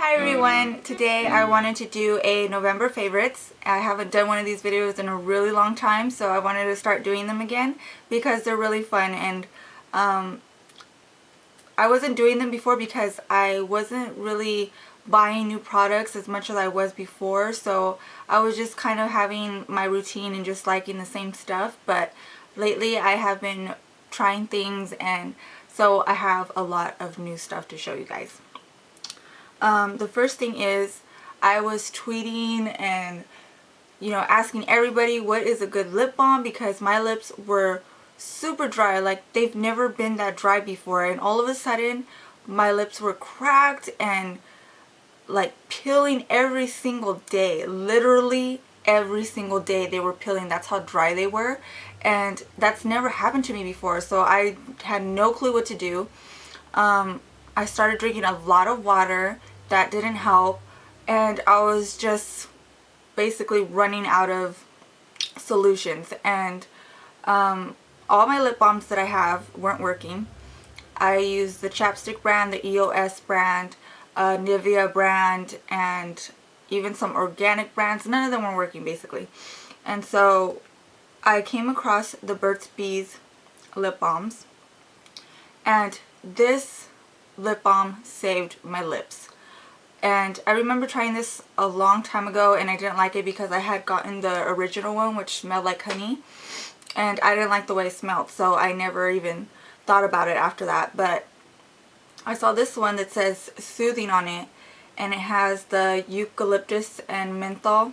Hi everyone! Today I wanted to do a November favorites. I haven't done one of these videos in a really long time, so I wanted to start doing them again because they're really fun. And I wasn't doing them before because I wasn't really buying new products as much as I was before, so I was just kind of having my routine and just liking the same stuff. But lately I have been trying things, and so I have a lot of new stuff to show you guys. The first thing is, I was tweeting and asking everybody what is a good lip balm, because my lips were super dry. Like, they've never been that dry before, and all of a sudden my lips were cracked and like peeling every single day. Literally every single day they were peeling. That's how dry they were, and that's never happened to me before, so I had no clue what to do. I started drinking a lot of water. That didn't help, and I was just basically running out of solutions, and all my lip balms that I have weren't working. I used the chapstick brand, the EOS brand, Nivea brand, and even some organic brands. None of them were working basically. And so I came across the Burt's Bees lip balms, and this lip balm saved my lips. And I remember trying this a long time ago, and I didn't like it because I had gotten the original one, which smelled like honey, and I didn't like the way it smelled, so I never even thought about it after that. But I saw this one that says soothing on it, and it has the eucalyptus and menthol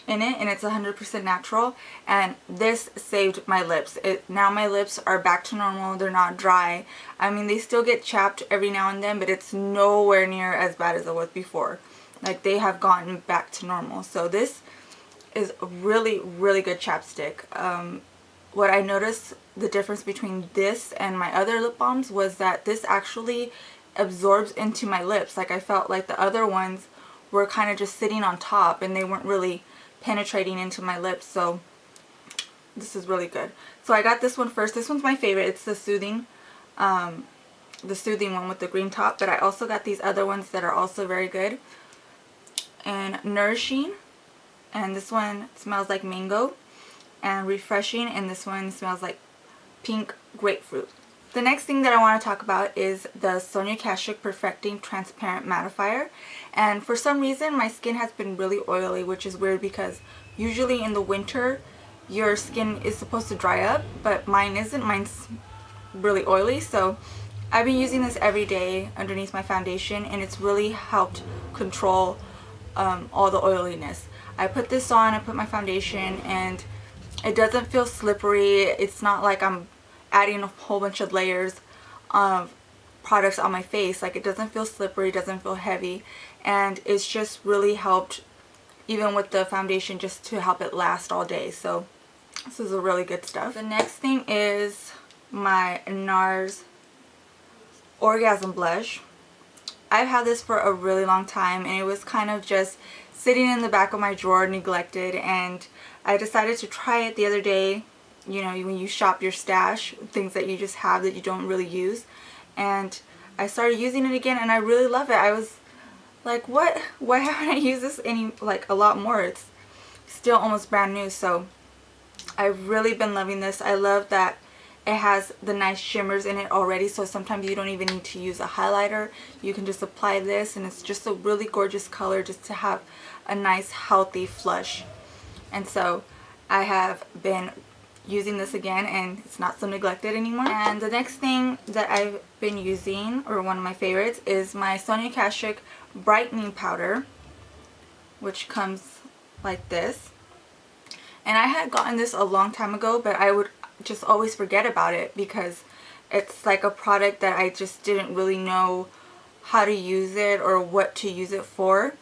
in it, and it's 100% natural, and this saved my lips. Now my lips are back to normal. They're not dry. I mean, they still get chapped every now and then, but it's nowhere near as bad as it was before. Like, they have gotten back to normal. So this is a really, really good chapstick. What I noticed the difference between this and my other lip balms was that this actually absorbs into my lips. Like, I felt like the other ones were kind of just sitting on top, and they weren't really penetrating into my lips. So this is really good. So I got this one first. This one's my favorite. It's the soothing one with the green top, but I also got these other ones that are also very good, and Nourishing, and this one smells like mango, and Refreshing, and this one smells like pink grapefruit. The next thing that I want to talk about is the Sonia Kashuk Perfecting Transparent Mattifier. And for some reason my skin has been really oily, which is weird because usually in the winter your skin is supposed to dry up, but mine isn't. Mine's really oily, so I've been using this every day underneath my foundation, and it's really helped control all the oiliness. I put this on, I put my foundation, and it doesn't feel slippery. It's not like I'm adding a whole bunch of layers of products on my face. Like, it doesn't feel slippery, doesn't feel heavy, and it's just really helped, even with the foundation, just to help it last all day. So this is a really good stuff. The next thing is my Nars Orgasm blush. I've had this for a really long time, and it was kind of just sitting in the back of my drawer, neglected, and I decided to try it the other day. You know, when you shop your stash, things that you just have that you don't really use, and I started using it again, and I really love it. I was like, what? Why haven't I used this a lot more? It's still almost brand new. So I've really been loving this. I love that it has the nice shimmers in it already, so sometimes you don't even need to use a highlighter. You can just apply this, and it's just a really gorgeous color just to have a nice healthy flush. And so I have been using this again, and it's not so neglected anymore. And the next thing that I've been using, or one of my favorites, is my Sonia Kashuk Brightening Powder, which comes like this. And I had gotten this a long time ago, but I would just always forget about it because it's like a product that I just didn't really know how to use it or what to use it for.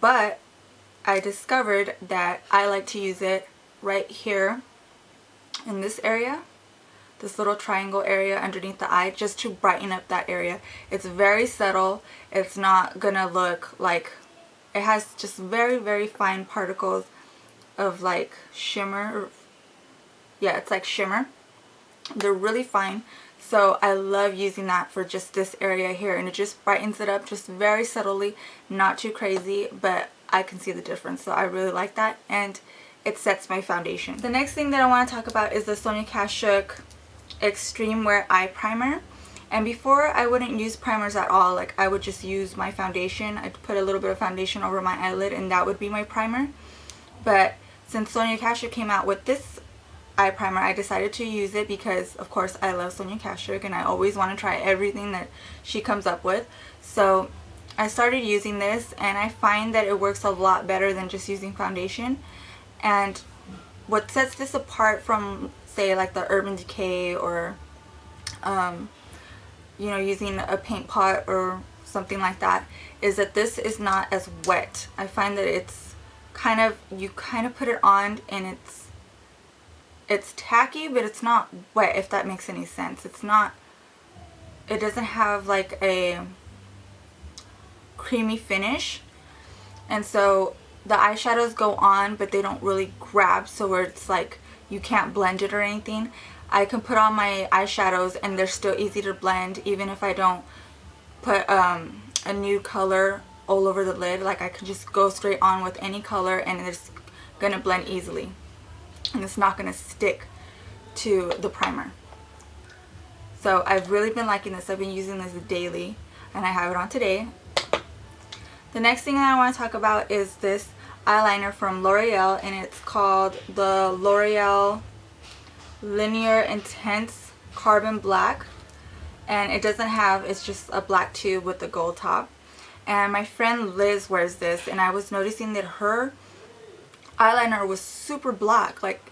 But I discovered that I like to use it right here in this area, this little triangle area underneath the eye, just to brighten up that area. It's very subtle. It's not gonna look like, it has just very, very fine particles of like shimmer. Yeah, it's like shimmer. They're really fine, So I love using that for just this area here, and it just brightens it up just very subtly, not too crazy, but I can see the difference. So I really like that, and it sets my foundation. The next thing that I want to talk about is the Sonia Kashuk Extreme Wear Eye Primer. And before, I wouldn't use primers at all. Like, I would just use my foundation. I'd put a little bit of foundation over my eyelid and that would be my primer. But since Sonia Kashuk came out with this eye primer, I decided to use it because, of course, I love Sonia Kashuk and I always want to try everything that she comes up with. So I started using this, and I find that it works a lot better than just using foundation. And what sets this apart from, say, like the Urban Decay or you know, using a paint pot or something like that, is that this is not as wet. I find that it's kind of, you kind of put it on and it's tacky, but it's not wet, if that makes any sense. It's not, it doesn't have like a creamy finish, and so the eyeshadows go on but they don't really grab, so where it's like you can't blend it or anything. I can put on my eyeshadows and they're still easy to blend, even if I don't put a nude color all over the lid. Like, I can just go straight on with any color and it's gonna blend easily, and it's not gonna stick to the primer. So I've really been liking this. I've been using this daily and I have it on today. The next thing that I want to talk about is this eyeliner from Loreal, and it's called the Loreal Linear Intense Carbon Black, and it doesn't have, it's just a black tube with a gold top. And my friend Liz wears this, and I was noticing that her eyeliner was super black. Like,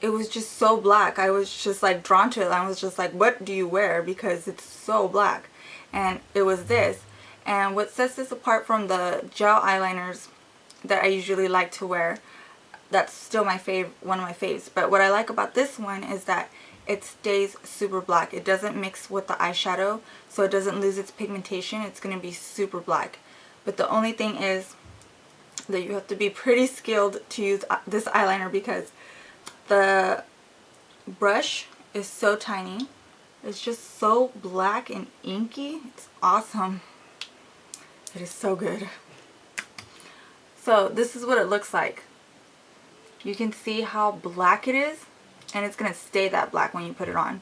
it was just so black. I was just like drawn to it. I was just like, what do you wear? Because it's so black. And it was this. And what sets this apart from the gel eyeliners that I usually like to wear, that's still my one of my faves. But what I like about this one is that it stays super black. It doesn't mix with the eyeshadow, so it doesn't lose its pigmentation. It's going to be super black. But the only thing is that you have to be pretty skilled to use this eyeliner, because the brush is so tiny. It's just so black and inky. It's awesome. It is so good. So this is what it looks like. You can see how black it is, and it's going to stay that black when you put it on.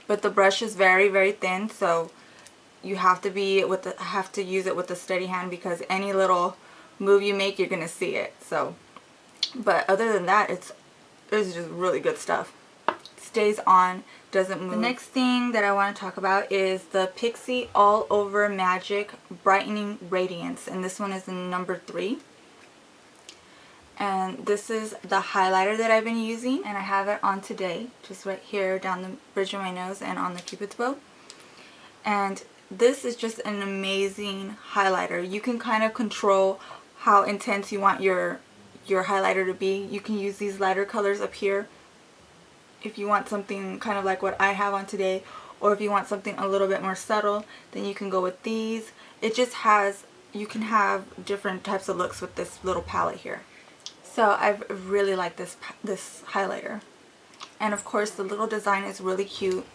But the brush is very, very thin, so you have to use it with a steady hand, because any little move you make, you're going to see it. So, but other than that, it's just really good stuff. Stays on, doesn't move. The next thing that I want to talk about is the Pixi All Over Magic Brightening Radiance, and this one is in number 3. And this is the highlighter that I've been using, and I have it on today, just right here down the bridge of my nose and on the cupid's bow. And this is just an amazing highlighter. You can kind of control how intense you want your highlighter to be. You can use these lighter colors up here if you want something kind of like what I have on today, or if you want something a little bit more subtle, then you can go with these. It just has, you can have different types of looks with this little palette here. So I really like this highlighter. And of course the little design is really cute.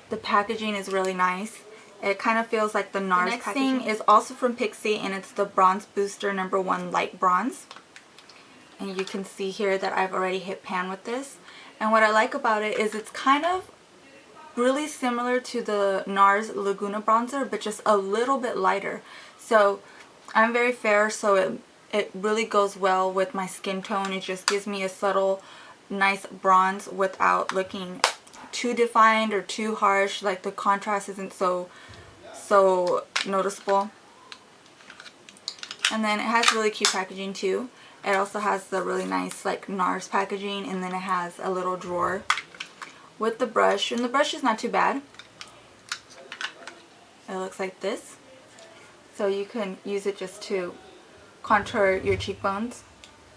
The packaging is really nice. It kind of feels like the Nars packaging. The next thing is also from Pixi, and it's the Bronze Booster No. 1 Light Bronze. And you can see here that I've already hit pan with this. And what I like about it is it's kind of really similar to the Nars Laguna Bronzer, but just a little bit lighter. So I'm very fair, so it really goes well with my skin tone. It just gives me a subtle, nice bronze without looking too defined or too harsh. Like, the contrast isn't so noticeable. And then it has really cute packaging too. It also has the really nice like Nars packaging, and then it has a little drawer with the brush, and the brush is not too bad. It looks like this. So you can use it just to contour your cheekbones.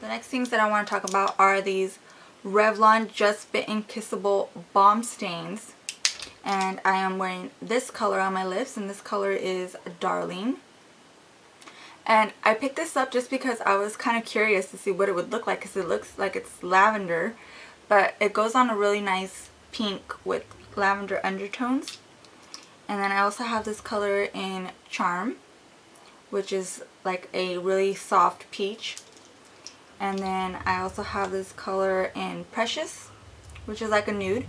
The next things that I want to talk about are these Revlon Just Bitten Kissable Balm Stains. And I am wearing this color on my lips, and this color is Darling. And I picked this up just because I was kind of curious to see what it would look like, because it looks like it's lavender, but it goes on a really nice pink with lavender undertones. And then I also have this color in Charm, which is like a really soft peach. And then I also have this color in Precious, which is like a nude.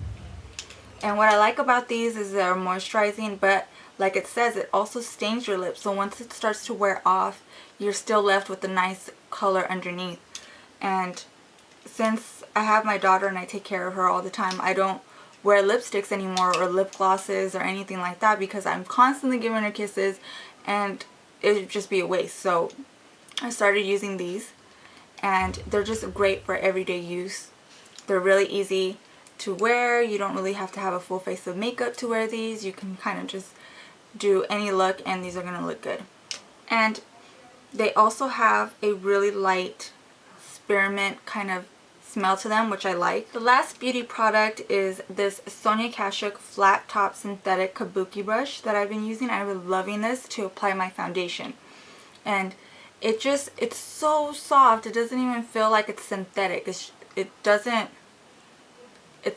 And what I like about these is they're moisturizing, but like it says, it also stains your lips. So once it starts to wear off, you're still left with a nice color underneath. And since I have my daughter and I take care of her all the time, I don't wear lipsticks anymore or lip glosses or anything like that because I'm constantly giving her kisses and it would just be a waste. So I started using these, and they're just great for everyday use. They're really easy to wear. You don't really have to have a full face of makeup to wear these. You can kind of just do any look and these are going to look good. And they also have a really light spearmint kind of smell to them, which I like. The last beauty product is this Sonia Kashuk flat top synthetic kabuki brush that I've been using. I've been loving this to apply my foundation, and it's so soft. It doesn't even feel like it's synthetic. It's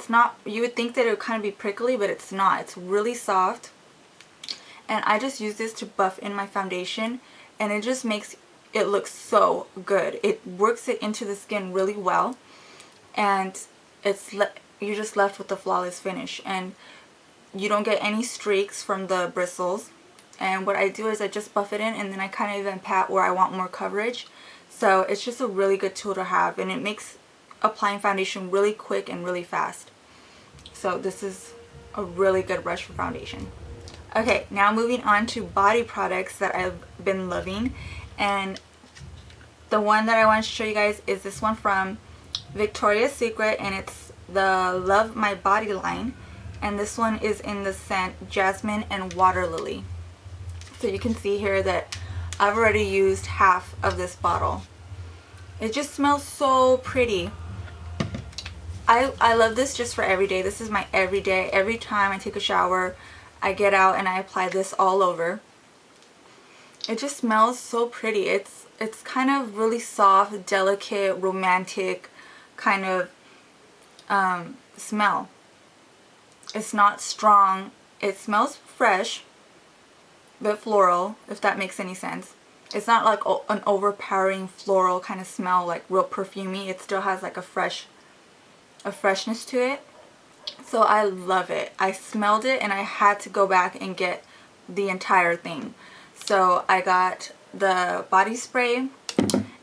not, you would think that it would kind of be prickly, but it's not. It's really soft, and I just use this to buff in my foundation, and it just makes it look so good. It works it into the skin really well, and you're just left with a flawless finish, and you don't get any streaks from the bristles. And what I do is I just buff it in, and then I kind of even pat where I want more coverage. So it's just a really good tool to have, and it makes applying foundation really quick and really fast. So this is a really good brush for foundation. Okay, now moving on to body products that I've been loving, and the one that I want to show you guys is this one from Victoria's Secret, and it's the Love My Body line, and this one is in the scent Jasmine and Water Lily. So you can see here that I've already used half of this bottle. It just smells so pretty. I love this just for every day. This is my everyday. Every time I take a shower, I get out and I apply this all over. It just smells so pretty. It's kind of really soft, delicate, romantic kind of smell. It's not strong. It smells fresh, but floral, if that makes any sense. It's not like an overpowering floral kind of smell, like real perfumey. It still has like a freshness to it. So I love it. I smelled it and I had to go back and get the entire thing. So I got the body spray,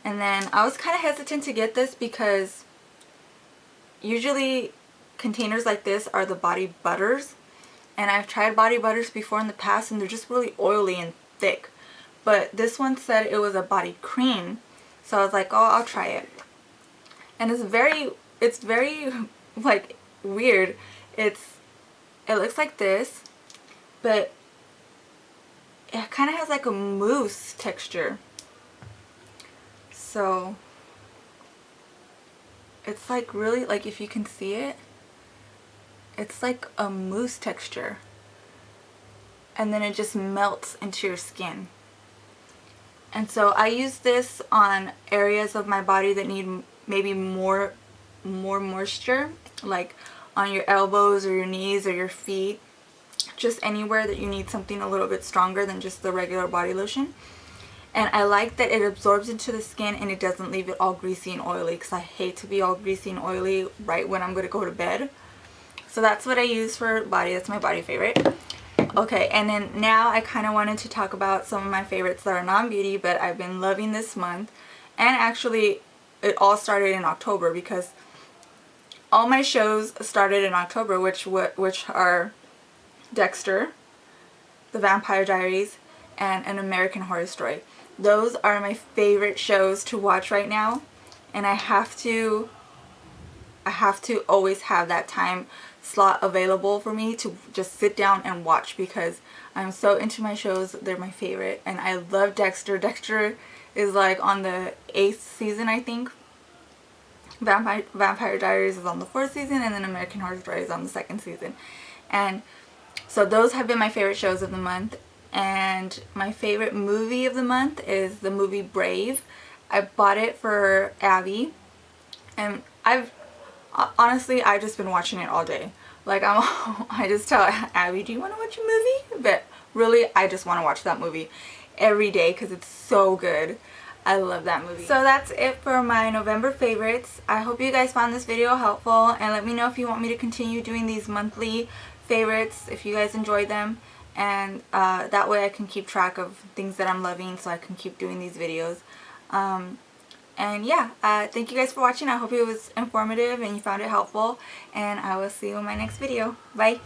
and then I was kind of hesitant to get this because usually containers like this are the body butters. And I've tried body butters before in the past and they're just really oily and thick. But this one said it was a body cream. So I was like, oh, I'll try it. And it's very like weird. It looks like this, but it kind of has like a mousse texture. So it's like really, like if you can see it, it's like a mousse texture, and then it just melts into your skin. And so I use this on areas of my body that need maybe more moisture, like on your elbows or your knees or your feet, just anywhere that you need something a little bit stronger than just the regular body lotion. And I like that it absorbs into the skin and it doesn't leave it all greasy and oily, because I hate to be all greasy and oily right when I'm going to go to bed. So that's what I use for body. That's my body favorite. Okay, and then now I kind of wanted to talk about some of my favorites that are non-beauty, but I've been loving this month. And actually, it all started in October, because all my shows started in October, which are DEXTER, The Vampire Diaries, and An American Horror Story. Those are my favorite shows to watch right now, and I have to always have that time slot available for me to just sit down and watch, because I'm so into my shows. They're my favorite, and I love DEXTER. DEXTER is like on the 8th season, I think. Vampire Diaries is on the 4th season, and then American Horror Story is on the 2nd season. And so those have been my favorite shows of the month. And my favorite movie of the month is the movie Brave. I bought it for Abby, and I've just been watching it all day. Like I just tell Abby, do you want to watch a movie? But really, I just want to watch that movie every day because it's so good. I love that movie. So that's it for my November favorites. I hope you guys found this video helpful, and let me know if you want me to continue doing these monthly favorites, if you guys enjoyed them, and that way I can keep track of things that I'm loving so I can keep doing these videos. And yeah, thank you guys for watching. I hope it was informative and you found it helpful, and I will see you in my next video. Bye!